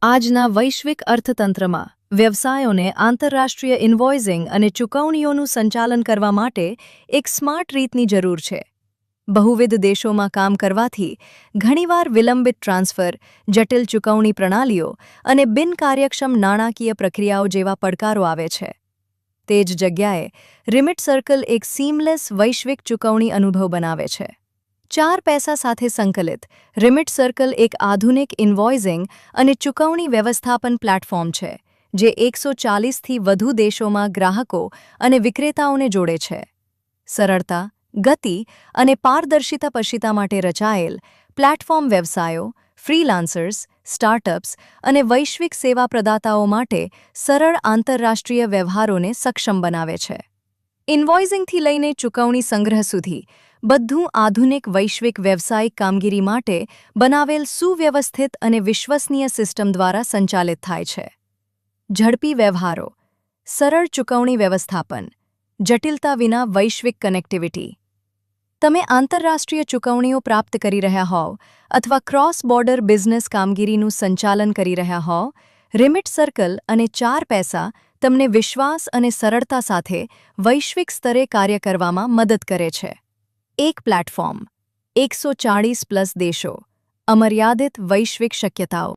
આજના વૈશ્વિક અર્થતંત્રમાં વ્યવસાયોને આંતરરાષ્ટ્રીય ઇન્વોઇસિંગ અને ચૂકવણીઓનું સંચાલન કરવા માટે એક સ્માર્ટ રીતની જરૂર છે. બહુવિધ દેશોમાં કામ કરવાથી ઘણીવાર વિલંબિત ટ્રાન્સફર, જટિલ ચૂકવણી પ્રણાલીઓ અને બિનકાર્યક્ષમ નાણાકીય પ્રક્રિયાઓ જેવા પડકારો આવે છે. તે જ જગ્યાએ રિમિટ સર્કલ એક સીમલેસ વૈશ્વિક ચૂકવણી અનુભવ બનાવે છે. 4 પૈસા સાથે સંકલિત રિમિટ સર્કલ એક આધુનિક ઇન્વોઇસિંગ અને ચૂકવણી વ્યવસ્થાપન પ્લેટફોર્મ છે, જે 140થી વધુ દેશોમાં ગ્રાહકો અને વિક્રેતાઓને જોડે છે. સરળતા, ગતિ અને પારદર્શિતા માટે રચાયેલ પ્લેટફોર્મ વ્યવસાયો, ફ્રીલાન્સર્સ, સ્ટાર્ટઅપ્સ અને વૈશ્વિક સેવા પ્રદાતાઓ માટે સરળ આંતરરાષ્ટ્રીય વ્યવહારોને સક્ષમ બનાવે છે. ઇન્વોઇસિંગથી લઈને ચૂકવણી સંગ્રહ સુધી બધું આધુનિક વૈશ્વિક વ્યવસાયિક કામગીરી માટે બનાવેલ સુવ્યવસ્થિત અને વિશ્વસનીય સિસ્ટમ દ્વારા સંચાલિત થાય છે. ઝડપી વ્યવહારો, સરળ ચૂકવણી વ્યવસ્થાપન, જટિલતા વિના વૈશ્વિક કનેક્ટિવિટી. તમે આંતરરાષ્ટ્રીય ચૂકવણીઓ પ્રાપ્ત કરી રહ્યા હોવ અથવા ક્રોસ બોર્ડર બિઝનેસ કામગીરીનું સંચાલન કરી રહ્યા હોવ, રિમિટ સર્કલ અને 4 પૈસા તમને વિશ્વાસ અને સરળતા સાથે વૈશ્વિક સ્તરે કાર્ય કરવામાં મદદ કરે છે. એક પ્લેટફોર્મ, 140+ દેશો, અમર્યાદિત વૈશ્વિક શક્યતાઓ.